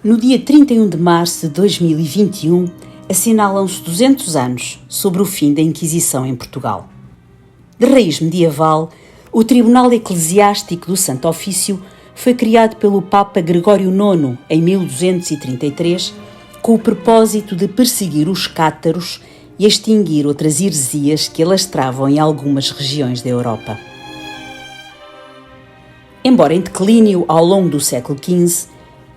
No dia 31 de março de 2021, assinalam-se 200 anos sobre o fim da Inquisição em Portugal. De raiz medieval, o Tribunal Eclesiástico do Santo Ofício foi criado pelo Papa Gregório IX em 1233, com o propósito de perseguir os cátaros e extinguir outras heresias que alastravam em algumas regiões da Europa. Embora em declínio ao longo do século XV,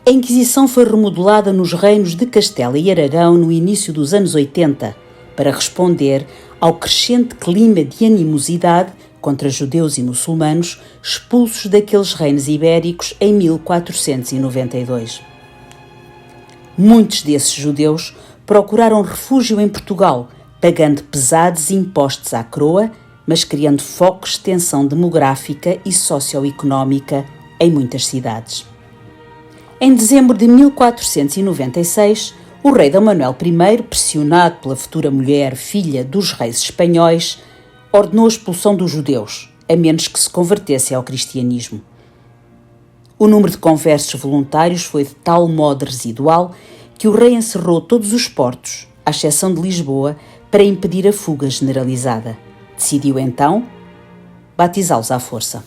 a Inquisição foi remodelada nos reinos de Castela e Aragão no início dos anos 80 para responder ao crescente clima de animosidade contra judeus e muçulmanos expulsos daqueles reinos ibéricos em 1492. Muitos desses judeus procuraram refúgio em Portugal, pagando pesados impostos à coroa, mas criando focos de tensão demográfica e socioeconómica em muitas cidades. Em dezembro de 1496, o rei D. Manuel I, pressionado pela futura mulher, filha dos reis espanhóis, ordenou a expulsão dos judeus, a menos que se convertessem ao cristianismo. O número de conversos voluntários foi de tal modo residual que o rei encerrou todos os portos, à exceção de Lisboa, para impedir a fuga generalizada. Decidiu então batizá-los à força.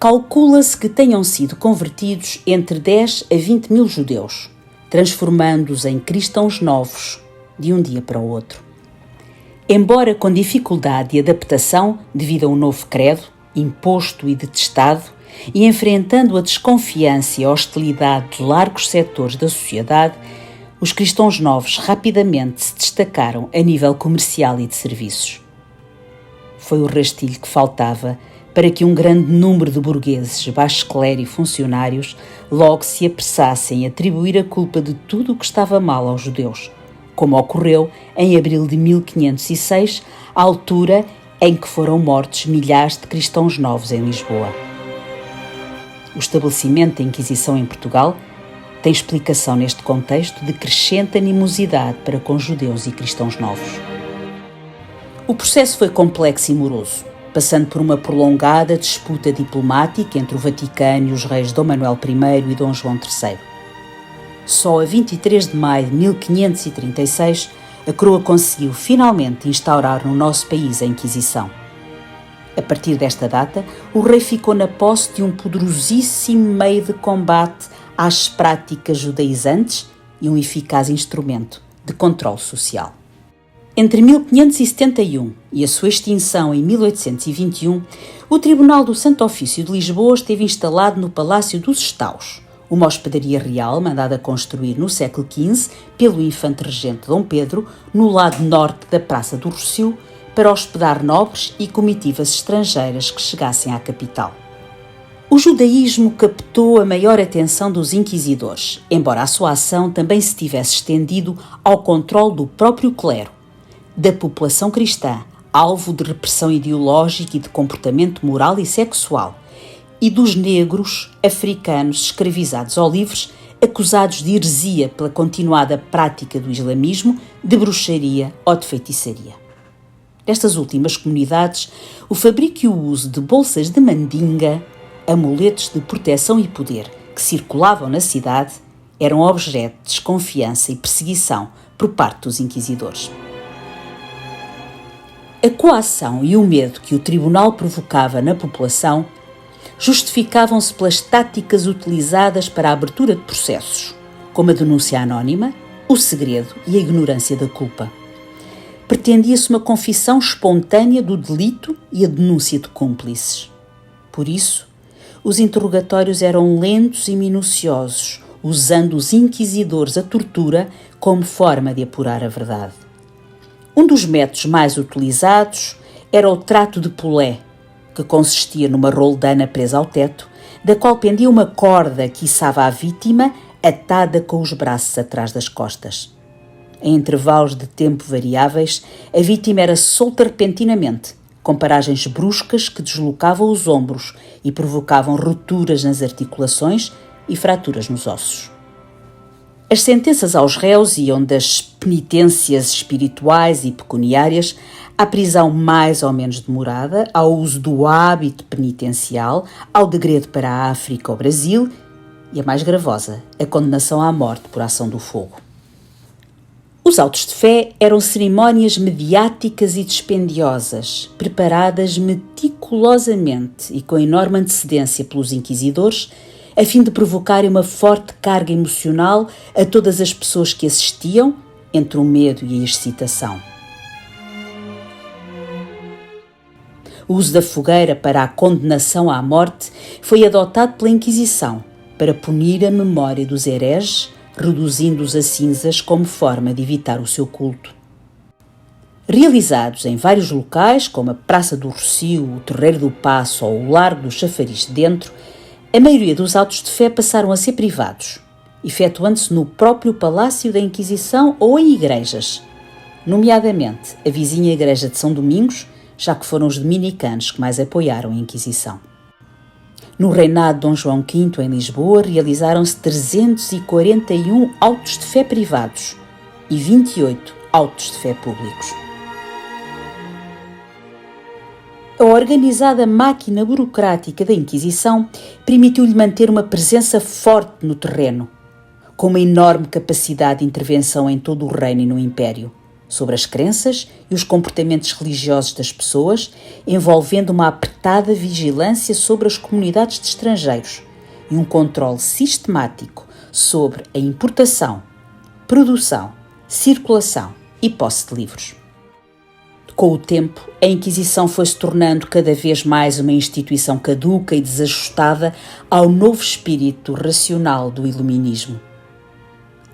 Calcula-se que tenham sido convertidos entre 10 a 20 mil judeus, transformando-os em cristãos novos de um dia para o outro. Embora com dificuldade de adaptação devido a um novo credo, imposto e detestado, e enfrentando a desconfiança e a hostilidade de largos setores da sociedade, os cristãos novos rapidamente se destacaram a nível comercial e de serviços. Foi o rastilho que faltava para que um grande número de burgueses, baixo clero e funcionários logo se apressassem em atribuir a culpa de tudo o que estava mal aos judeus, como ocorreu em abril de 1506, à altura em que foram mortos milhares de cristãos novos em Lisboa. O estabelecimento da Inquisição em Portugal tem explicação neste contexto de crescente animosidade para com judeus e cristãos novos. O processo foi complexo e moroso, passando por uma prolongada disputa diplomática entre o Vaticano e os reis Dom Manuel I e Dom João III. Só a 23 de maio de 1536, a coroa conseguiu finalmente instaurar no nosso país a Inquisição. A partir desta data, o rei ficou na posse de um poderosíssimo meio de combate às práticas judaizantes e um eficaz instrumento de controle social. Entre 1571 e a sua extinção em 1821, o Tribunal do Santo Ofício de Lisboa esteve instalado no Palácio dos Estaus, uma hospedaria real mandada construir no século XV pelo infante regente Dom Pedro, no lado norte da Praça do Rossio, para hospedar nobres e comitivas estrangeiras que chegassem à capital. O judaísmo captou a maior atenção dos inquisidores, embora a sua ação também se tivesse estendido ao controle do próprio clero, da população cristã, alvo de repressão ideológica e de comportamento moral e sexual, e dos negros africanos escravizados ou livres, acusados de heresia pela continuada prática do islamismo, de bruxaria ou de feitiçaria. Nestas últimas comunidades, o fabrico e o uso de bolsas de mandinga, amuletos de proteção e poder que circulavam na cidade, eram objeto de desconfiança e perseguição por parte dos inquisidores. A coação e o medo que o tribunal provocava na população justificavam-se pelas táticas utilizadas para a abertura de processos, como a denúncia anónima, o segredo e a ignorância da culpa. Pretendia-se uma confissão espontânea do delito e a denúncia de cúmplices. Por isso, os interrogatórios eram lentos e minuciosos, usando os inquisidores a tortura como forma de apurar a verdade. Um dos métodos mais utilizados era o trato de polé, que consistia numa roldana presa ao teto, da qual pendia uma corda que içava a vítima atada com os braços atrás das costas. Em intervalos de tempo variáveis, a vítima era solta repentinamente, com paragens bruscas que deslocavam os ombros e provocavam rupturas nas articulações e fraturas nos ossos. As sentenças aos réus iam das penitências espirituais e pecuniárias à prisão mais ou menos demorada, ao uso do hábito penitencial, ao degredo para a África ou Brasil e a mais gravosa, a condenação à morte por ação do fogo. Os autos de fé eram cerimónias mediáticas e dispendiosas, preparadas meticulosamente e com enorme antecedência pelos inquisidores, a fim de provocarem uma forte carga emocional a todas as pessoas que assistiam, entre o medo e a excitação. O uso da fogueira para a condenação à morte foi adotado pela Inquisição para punir a memória dos hereges, reduzindo-os a cinzas como forma de evitar o seu culto. Realizados em vários locais, como a Praça do Rocio, o Terreiro do Paço ou o Largo do Chafariz de Dentro, a maioria dos autos de fé passaram a ser privados, efetuando-se no próprio Palácio da Inquisição ou em igrejas, nomeadamente a vizinha Igreja de São Domingos, já que foram os dominicanos que mais apoiaram a Inquisição. No reinado de Dom João V, em Lisboa, realizaram-se 341 autos de fé privados e 28 autos de fé públicos. A organizada máquina burocrática da Inquisição permitiu-lhe manter uma presença forte no terreno, com uma enorme capacidade de intervenção em todo o reino e no Império, sobre as crenças e os comportamentos religiosos das pessoas, envolvendo uma apertada vigilância sobre as comunidades de estrangeiros e um controle sistemático sobre a importação, produção, circulação e posse de livros. Com o tempo, a Inquisição foi-se tornando cada vez mais uma instituição caduca e desajustada ao novo espírito racional do Iluminismo.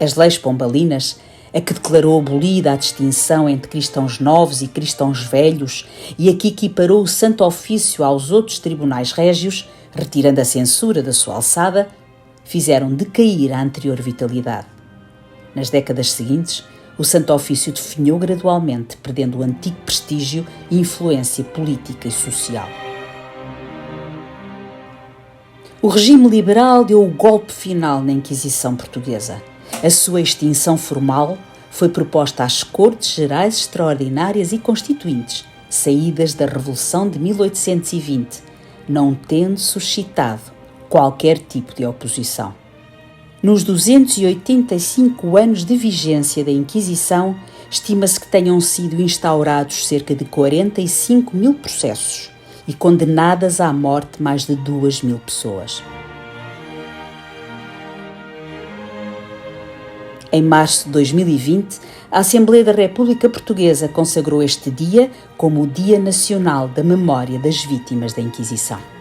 As leis pombalinas, a que declarou abolida a distinção entre cristãos novos e cristãos velhos e a que equiparou o Santo Ofício aos outros tribunais régios, retirando a censura da sua alçada, fizeram decair a anterior vitalidade. Nas décadas seguintes, o Santo Ofício definhou gradualmente, perdendo o antigo prestígio e influência política e social. O regime liberal deu o golpe final na Inquisição portuguesa. A sua extinção formal foi proposta às Cortes Gerais Extraordinárias e Constituintes, saídas da Revolução de 1820, não tendo suscitado qualquer tipo de oposição. Nos 285 anos de vigência da Inquisição, estima-se que tenham sido instaurados cerca de 45 mil processos e condenadas à morte mais de 2.000 pessoas. Em março de 2020, a Assembleia da República Portuguesa consagrou este dia como o Dia Nacional da Memória das Vítimas da Inquisição.